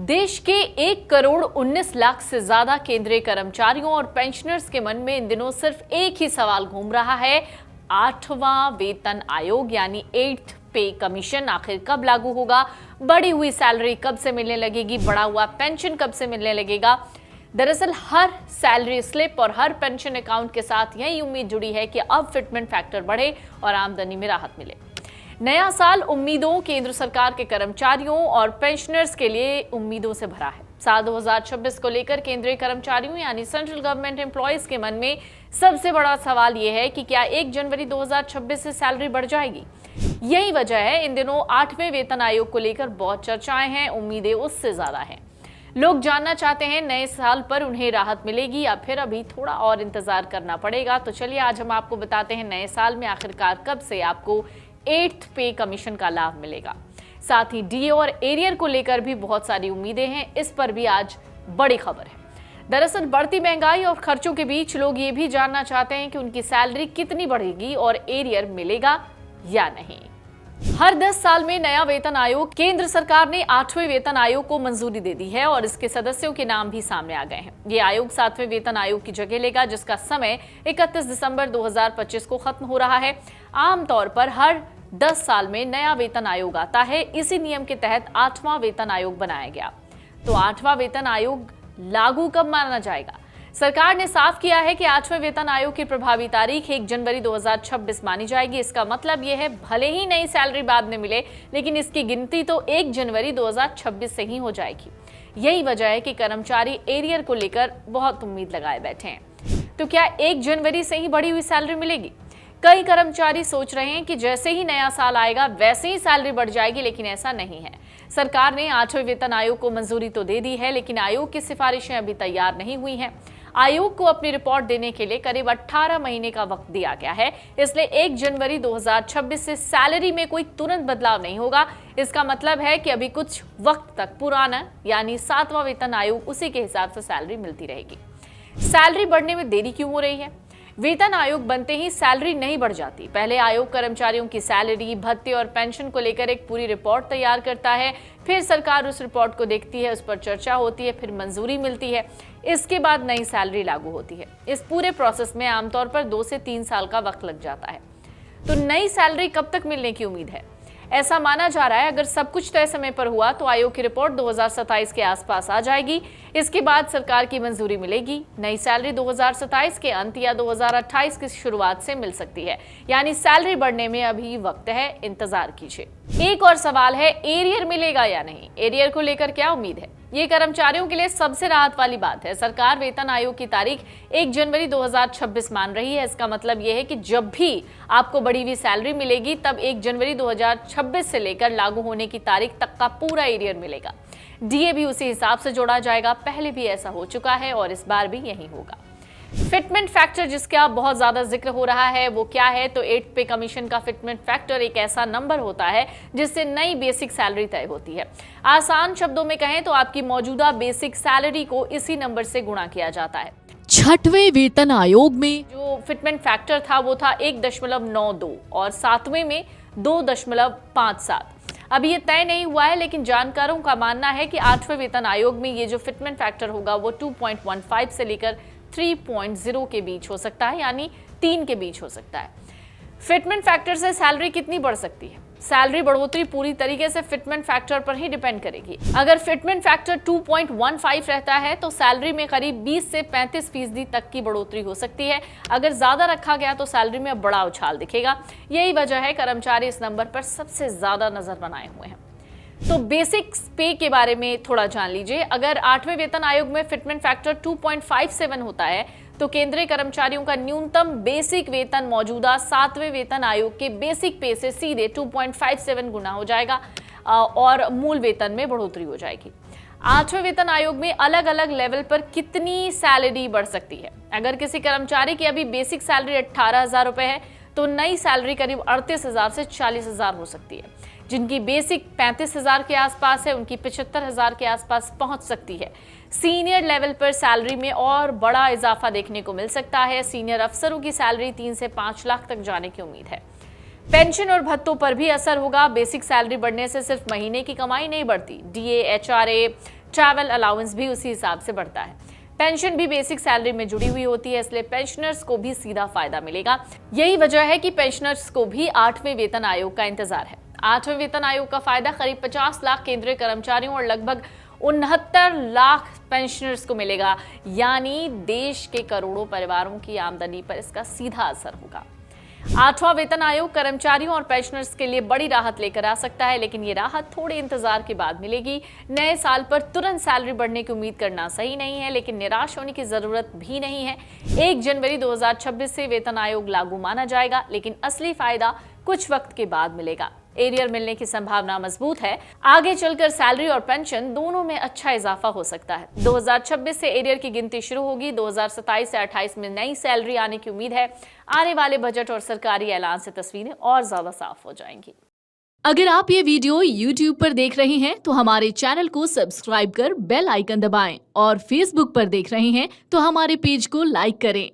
देश के 1,19,00,000 से ज्यादा केंद्रीय कर्मचारियों और पेंशनर्स के मन में इन दिनों सिर्फ एक ही सवाल घूम रहा है। 8वां वेतन आयोग यानी 8th पे कमीशन आखिर कब लागू होगा? बढ़ी हुई सैलरी कब से मिलने लगेगी? बढ़ा हुआ पेंशन कब से मिलने लगेगा? दरअसल हर सैलरी स्लिप और हर पेंशन अकाउंट के साथ यही उम्मीद जुड़ी है कि अब फिटमेंट फैक्टर बढ़े और आमदनी में राहत मिले। नया साल उम्मीदों केंद्र सरकार के कर्मचारियों और पेंशनर्स के लिए उम्मीदों से भरा है। साल 2026 को लेकर केंद्रीय कर्मचारियों यानी सेंट्रल गवर्नमेंट एम्प्लॉयज के मन में सबसे बड़ा सवाल यह है कि क्या 1 जनवरी 2026 से सैलरी बढ़ जाएगी? यही वजह है इन दिनों 8वें वेतन आयोग को लेकर बहुत चर्चाएं हैं, उम्मीदें उससे ज्यादा हैं। लोग जानना चाहते हैं नए साल पर उन्हें राहत मिलेगी या फिर अभी थोड़ा और इंतजार करना पड़ेगा। तो चलिए आज हम आपको बताते हैं नए साल में आखिरकार कब से आपको 8th पे कमीशन का लाभ मिलेगा। साथ ही डीए और एरियर को लेकर भी बहुत सारी उम्मीदें हैं, इस पर भी आज बड़ी खबर है। दरअसल बढ़ती महंगाई और खर्चों के बीच लोग ये भी जानना चाहते हैं कि उनकी सैलरी कितनी बढ़ेगी और एरियर मिलेगा या नहीं। हर 10 साल में नया वेतन आयोग, केंद्र सरकार ने 8वें वेतन आयोग को मंजूरी दे दी है और इसके सदस्यों के नाम भी सामने आ गए हैं। ये आयोग 7वें वेतन आयोग की जगह लेगा, जिसका समय 31 दिसंबर 2025 को खत्म हो रहा है। आमतौर पर हर 10 साल में नया वेतन आयोग आता है। इसी नियम के तहत 8वां वेतन आयोग बनाया गया। तो 8वां वेतन आयोग लागू कब माना जाएगा? सरकार ने साफ किया है कि 8वें वेतन आयोग की प्रभावी तारीख 1 जनवरी 2026 मानी जाएगी। इसका मतलब यह है भले ही नई सैलरी बाद में मिले, लेकिन इसकी गिनती तो 1 जनवरी 2026 से ही हो जाएगी। यही वजह है कि कर्मचारी एरियर को लेकर बहुत उम्मीद लगाए बैठे हैं। तो क्या 1 जनवरी से ही बढ़ी हुई सैलरी मिलेगी? कई कर्मचारी सोच रहे हैं कि जैसे ही नया साल आएगा वैसे ही सैलरी बढ़ जाएगी, लेकिन ऐसा नहीं है। सरकार ने 8वें वेतन आयोग को मंजूरी तो दे दी है, लेकिन आयोग की सिफारिशें अभी तैयार नहीं हुई हैं। आयोग को अपनी रिपोर्ट देने के लिए करीब 18 महीने का वक्त दिया गया है। इसलिए 1 जनवरी 2026 से सैलरी में कोई तुरंत बदलाव नहीं होगा। इसका मतलब है कि अभी कुछ वक्त तक पुराना यानी 7वां वेतन आयोग उसी के हिसाब से सैलरी मिलती रहेगी। सैलरी बढ़ने में देरी क्यों हो रही है? वेतन आयोग बनते ही सैलरी नहीं बढ़ जाती। पहले आयोग कर्मचारियों की सैलरी, भत्ते और पेंशन को लेकर एक पूरी रिपोर्ट तैयार करता है। फिर सरकार उस रिपोर्ट को देखती है, उस पर चर्चा होती है, फिर मंजूरी मिलती है। इसके बाद नई सैलरी लागू होती है। इस पूरे प्रोसेस में आमतौर पर 2 से 3 साल का वक्त लग जाता है। तो नई सैलरी कब तक मिलने की उम्मीद है? ऐसा माना जा रहा है अगर सब कुछ तय समय पर हुआ तो आयोग की रिपोर्ट 2027 के आसपास आ जाएगी। इसके बाद सरकार की मंजूरी मिलेगी। नई सैलरी 2027 के अंत या 2028 की शुरुआत से मिल सकती है, यानी सैलरी बढ़ने में अभी वक्त है, इंतजार कीजिए। एक और सवाल है, एरियर मिलेगा या नहीं? एरियर को लेकर क्या उम्मीद है? ये कर्मचारियों के लिए सबसे राहत वाली बात है। सरकार वेतन आयोग की तारीख 1 जनवरी 2026 मान रही है। इसका मतलब यह है कि जब भी आपको बढ़ी हुई सैलरी मिलेगी तब 1 जनवरी 2026 से लेकर लागू होने की तारीख तक का पूरा एरियर मिलेगा। डीए भी उसी हिसाब से जोड़ा जाएगा। पहले भी ऐसा हो चुका है और इस बार भी यही होगा। फिटमेंट फैक्टर जिसका बहुत ज्यादा जिक्र हो रहा है वो क्या है? तो 8th पे कमीशन का फिटमेंट फैक्टर एक ऐसा नंबर होता है जिससे नई बेसिक सैलरी तय होती है। आसान शब्दों में कहें तो आपकी मौजूदा बेसिक सैलरी को इसी नंबर से गुणा किया जाता है। 6वें वेतन आयोग में जो फिटमेंट फैक्टर था वो था 1.92 और 7वें में 2.57। अभी ये तय नहीं हुआ है, लेकिन जानकारों का मानना है कि 8वें वेतन आयोग में ये जो फिटमेंट फैक्टर होगा वो 2.15 से लेकर 3.0 के बीच हो सकता है, यानी 3 के बीच हो सकता है। फिटमेंट फैक्टर से सैलरी कितनी बढ़ सकती है? सैलरी बढ़ोतरी पूरी तरीके से फिटमेंट फैक्टर पर ही डिपेंड करेगी। अगर फिटमेंट फैक्टर 2.15 रहता है तो सैलरी में करीब 20 से 35% तक की बढ़ोतरी हो सकती है। अगर ज्यादा रखा गया तो सैलरी में बड़ा उछाल दिखेगा। यही वजह है कर्मचारी इस नंबर पर सबसे ज्यादा नजर बनाए हुए हैं। तो बेसिक पे के बारे में थोड़ा जान लीजिए। अगर 8वें वेतन आयोग में फिटमेंट फैक्टर 2.57 होता है तो केंद्रीय कर्मचारियों का न्यूनतम बेसिक वेतन मौजूदा 7वें वेतन आयोग के बेसिक पे से सीधे 2.57 गुना हो जाएगा और मूल वेतन में बढ़ोतरी हो जाएगी। 8वें वेतन आयोग में अलग अलग लेवल पर कितनी सैलरी बढ़ सकती है? अगर किसी कर्मचारी की अभी बेसिक सैलरी 18,000 रुपए है तो नई सैलरी करीब 38,000 से 40,000 हो सकती है। जिनकी बेसिक 35,000 के आसपास है उनकी 75,000 के आसपास पहुंच सकती है। सीनियर लेवल पर सैलरी में और बड़ा इजाफा देखने को मिल सकता है। सीनियर अफसरों की सैलरी 3 से 5 लाख तक जाने की उम्मीद है। पेंशन और भत्तों पर भी असर होगा। बेसिक सैलरी बढ़ने से सिर्फ महीने की कमाई नहीं बढ़ती, डीए, एचआरए, ट्रैवल अलाउंस भी उसी हिसाब से बढ़ता है। पेंशन भी बेसिक सैलरी में जुड़ी हुई होती है, इसलिए पेंशनर्स को भी सीधा फायदा मिलेगा। यही वजह है कि पेंशनर्स को भी 8वें वेतन आयोग का इंतजार है। 8वें वेतन आयोग का फायदा करीब 50 लाख केंद्रीय कर्मचारियों और लगभग 69 लाख पेंशनर्स को मिलेगा, यानी देश के करोड़ों परिवारों की आमदनी पर इसका सीधा असर होगा। 8वां वेतन आयोग कर्मचारियों और पेंशनर्स के लिए बड़ी राहत लेकर आ सकता है, लेकिन ये राहत थोड़े इंतजार के बाद मिलेगी। नए साल पर तुरंत सैलरी बढ़ने की उम्मीद करना सही नहीं है, लेकिन निराश होने की जरूरत भी नहीं है। 1 जनवरी 2026 से वेतन आयोग लागू माना जाएगा, लेकिन असली फायदा कुछ वक्त के बाद मिलेगा। एरियर मिलने की संभावना मजबूत है। आगे चलकर सैलरी और पेंशन दोनों में अच्छा इजाफा हो सकता है। 2026 से एरियर की गिनती शुरू होगी। 2027 से 28 में नई सैलरी आने की उम्मीद है। आने वाले बजट और सरकारी ऐलान से तस्वीरें और ज्यादा साफ हो जाएंगी। अगर आप ये वीडियो YouTube पर देख रहे हैं तो हमारे चैनल को सब्सक्राइब कर बेल आइकन दबाएं और Facebook पर देख रहे हैं तो हमारे पेज को लाइक करें।